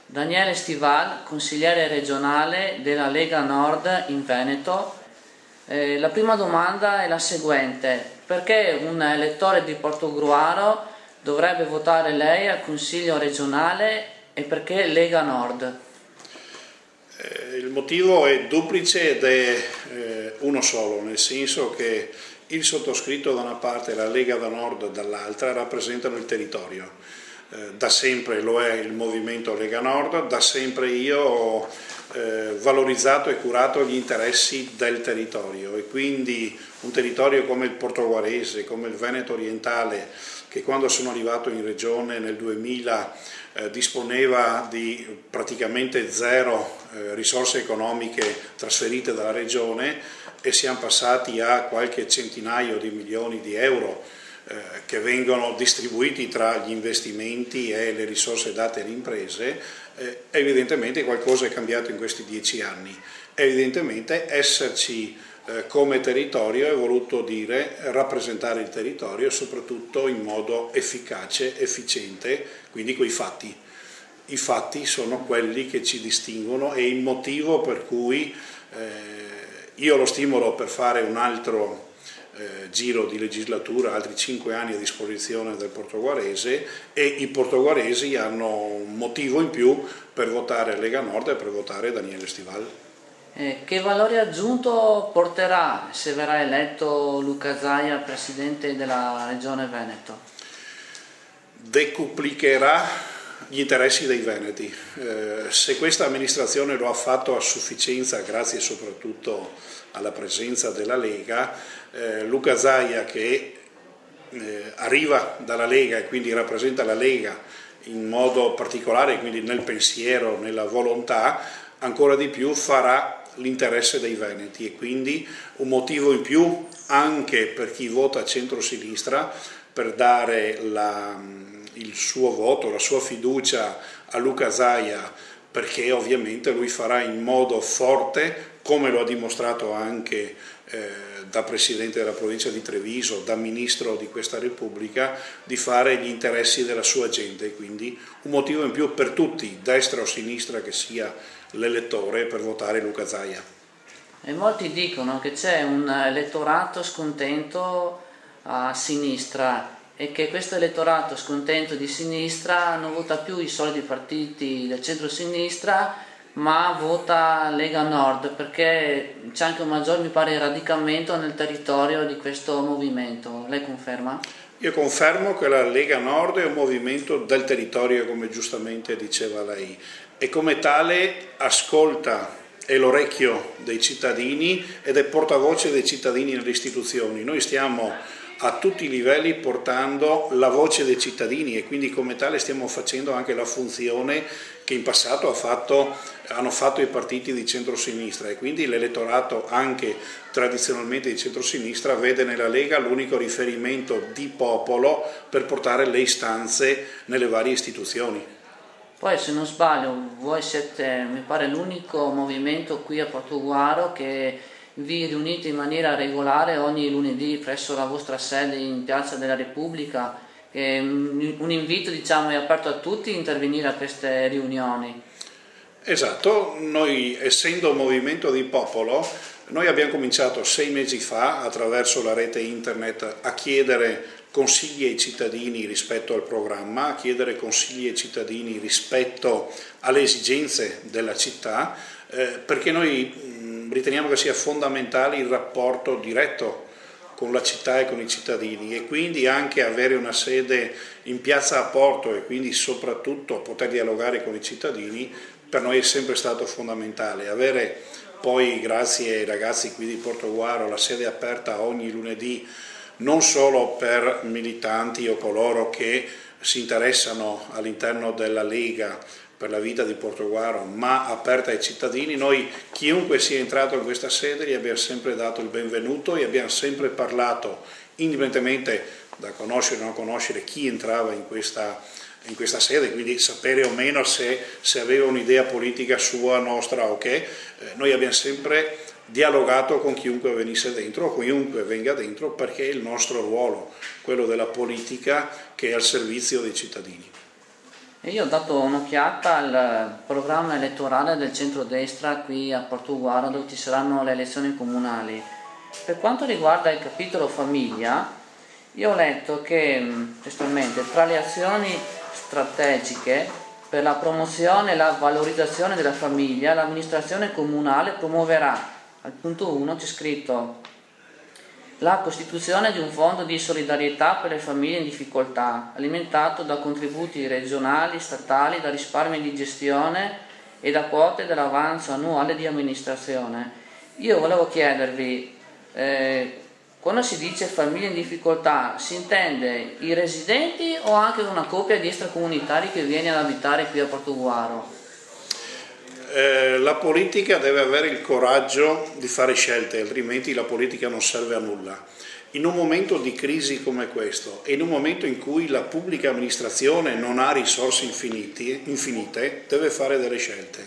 Daniele Stival, consigliere regionale della Lega Nord in Veneto. La prima domanda è la seguente: perché un elettore di Portogruaro dovrebbe votare lei al Consiglio regionale e perché Lega Nord? Il motivo è duplice ed è uno solo, nel senso che il sottoscritto da una parte e la Lega da Nord dall'altra rappresentano il territorio. Da sempre lo è il movimento Lega Nord, da sempre io ho valorizzato e curato gli interessi del territorio, e quindi un territorio come il portoguarese, come il Veneto orientale, che quando sono arrivato in regione nel 2000 disponeva di praticamente zero risorse economiche trasferite dalla regione, e siamo passati a qualche centinaio di milioni di euro che vengono distribuiti tra gli investimenti e le risorse date alle imprese. Evidentemente qualcosa è cambiato in questi 10 anni. Evidentemente esserci come territorio è voluto dire rappresentare il territorio soprattutto in modo efficace, efficiente, quindi coi fatti. I fatti sono quelli che ci distinguono, e il motivo per cui io lo stimolo per fare un altro giro di legislatura, altri 5 anni a disposizione del portoguarese, e i portoguaresi hanno un motivo in più per votare Lega Nord e per votare Daniele Stival. Che valore aggiunto porterà, se verrà eletto, Luca Zaia presidente della Regione Veneto? Decuplicherà gli interessi dei veneti. Se questa amministrazione lo ha fatto a sufficienza, grazie soprattutto alla presenza della Lega, Luca Zaia, che arriva dalla Lega e quindi rappresenta la Lega in modo particolare, quindi nel pensiero, nella volontà, ancora di più farà l'interesse dei veneti, e quindi un motivo in più anche per chi vota centro-sinistra per dare il suo voto, la sua fiducia a Luca Zaia, perché ovviamente lui farà in modo forte, come lo ha dimostrato anche da Presidente della provincia di Treviso, da Ministro di questa Repubblica, di fare gli interessi della sua gente. Quindi un motivo in più per tutti, destra o sinistra che sia l'elettore, per votare Luca Zaia. E molti dicono che c'è un elettorato scontento a sinistra e che questo elettorato scontento di sinistra non vota più i soliti partiti del centro-sinistra, ma vota Lega Nord, perché c'è anche un maggior, mi pare, radicamento nel territorio di questo movimento. Lei conferma? Io confermo che la Lega Nord è un movimento del territorio, come giustamente diceva lei, e come tale ascolta è l'orecchio dei cittadini ed è portavoce dei cittadini nelle istituzioni. Noi stiamo a tutti i livelli portando la voce dei cittadini, e quindi come tale stiamo facendo anche la funzione che in passato hanno fatto i partiti di centrosinistra, e quindi l'elettorato anche tradizionalmente di centrosinistra vede nella Lega l'unico riferimento di popolo per portare le istanze nelle varie istituzioni. Poi, se non sbaglio, voi siete, mi pare, l'unico movimento qui a Portogruaro che vi riunite in maniera regolare ogni lunedì presso la vostra sede in Piazza della Repubblica. Un invito, diciamo, è aperto a tutti a intervenire a queste riunioni. Esatto, noi essendo un movimento di popolo, noi abbiamo cominciato 6 mesi fa attraverso la rete internet a chiedere consigli ai cittadini rispetto al programma, a chiedere consigli ai cittadini rispetto alle esigenze della città, perché noi riteniamo che sia fondamentale il rapporto diretto con la città e con i cittadini, e quindi anche avere una sede in piazza a Porto e quindi soprattutto poter dialogare con i cittadini per noi è sempre stato fondamentale. Avere poi, grazie ai ragazzi qui di Portogruaro, la sede aperta ogni lunedì non solo per militanti o coloro che si interessano all'interno della Lega per la vita di Portoguaro, ma aperta ai cittadini. Noi, chiunque sia entrato in questa sede, gli abbiamo sempre dato il benvenuto e abbiamo sempre parlato, indipendentemente da conoscere o non conoscere chi entrava in questa sede, quindi sapere o meno se aveva un'idea politica sua, nostra o che, noi abbiamo sempre dialogato con chiunque venisse dentro o chiunque venga dentro, perché è il nostro ruolo, quello della politica che è al servizio dei cittadini. E io ho dato un'occhiata al programma elettorale del centrodestra qui a Portoguaro, dove ci saranno le elezioni comunali. Per quanto riguarda il capitolo famiglia, io ho letto che, testualmente, tra le azioni strategiche per la promozione e la valorizzazione della famiglia, l'amministrazione comunale promuoverà, al punto 1 c'è scritto, la costituzione di un fondo di solidarietà per le famiglie in difficoltà, alimentato da contributi regionali, statali, da risparmi di gestione e da quote dell'avanzo annuale di amministrazione. Io volevo chiedervi, quando si dice famiglie in difficoltà, si intende i residenti o anche una coppia di extracomunitari che viene ad abitare qui a Portoguaro? La politica deve avere il coraggio di fare scelte, altrimenti la politica non serve a nulla. In un momento di crisi come questo e in un momento in cui la pubblica amministrazione non ha risorse infinite, deve fare delle scelte.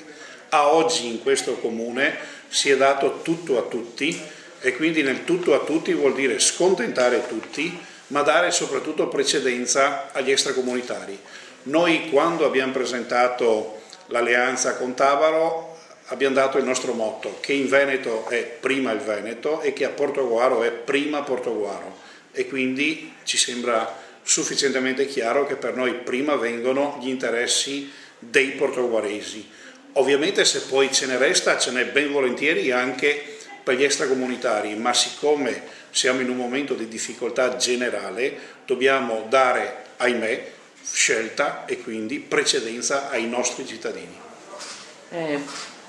A oggi in questo comune si è dato tutto a tutti e quindi nel tutto a tutti vuol dire scontentare tutti, ma dare soprattutto precedenza agli extracomunitari. Noi quando abbiamo presentato l'alleanza con Tavaro abbiamo dato il nostro motto, che in Veneto è prima il Veneto e che a Portoguaro è prima Portoguaro, e quindi ci sembra sufficientemente chiaro che per noi prima vengono gli interessi dei portoguaresi. Ovviamente se poi ce ne resta, ce n'è ben volentieri anche per gli extracomunitari, ma siccome siamo in un momento di difficoltà generale dobbiamo dare, ahimè, scelta e quindi precedenza ai nostri cittadini.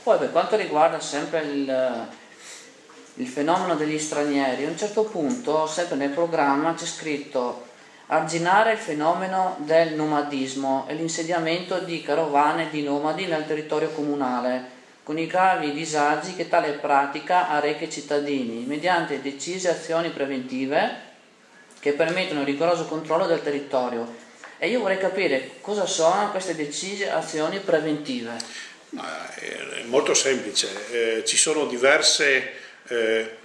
Poi per quanto riguarda sempre il fenomeno degli stranieri, a un certo punto, sempre nel programma, c'è scritto arginare il fenomeno del nomadismo e l'insediamento di carovane di nomadi nel territorio comunale, con i gravi disagi che tale pratica arreca ai cittadini, mediante decise azioni preventive che permettono il rigoroso controllo del territorio. E io vorrei capire cosa sono queste decise azioni preventive. È molto semplice, ci sono diverse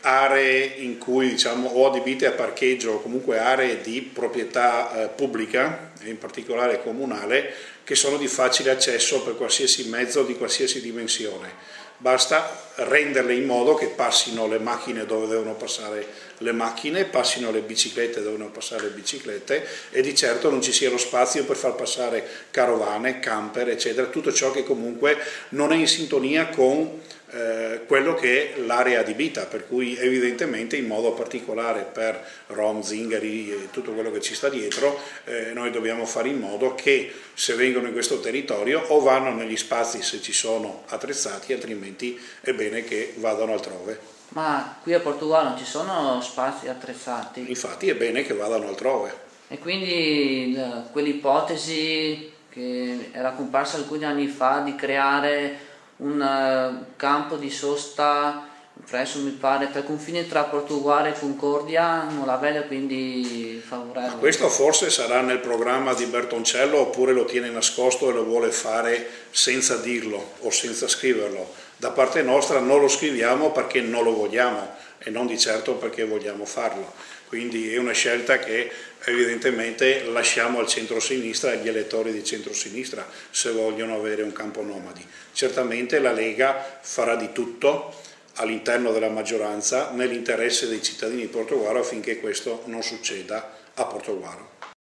aree in cui, diciamo, o adibite a parcheggio o comunque aree di proprietà pubblica, in particolare comunale, che sono di facile accesso per qualsiasi mezzo di qualsiasi dimensione. Basta renderle in modo che passino le macchine dove devono passare le macchine, passino le biciclette dove devono passare le biciclette e di certo non ci sia lo spazio per far passare carovane, camper, eccetera, tutto ciò che comunque non è in sintonia con quello che è l'area adibita, per cui evidentemente in modo particolare per rom, zingari e tutto quello che ci sta dietro, noi dobbiamo fare in modo che se vengono in questo territorio o vanno negli spazi se ci sono attrezzati, altrimenti è bene che vadano altrove. Ma qui a Portogallo non ci sono spazi attrezzati? Infatti è bene che vadano altrove. E quindi quell'ipotesi che era comparsa alcuni anni fa di creare un campo di sosta presso, mi pare, per confine tra Portogallo e Concordia non la vede quindi favorevole. Ma questo forse sarà nel programma di Bertoncello oppure lo tiene nascosto e lo vuole fare senza dirlo o senza scriverlo. Da parte nostra non lo scriviamo perché non lo vogliamo e non di certo perché vogliamo farlo. Quindi è una scelta che evidentemente lasciamo al centro-sinistra, agli elettori di centro-sinistra, se vogliono avere un campo nomadi. Certamente la Lega farà di tutto all'interno della maggioranza nell'interesse dei cittadini di Portoguaro affinché questo non succeda a Portoguaro.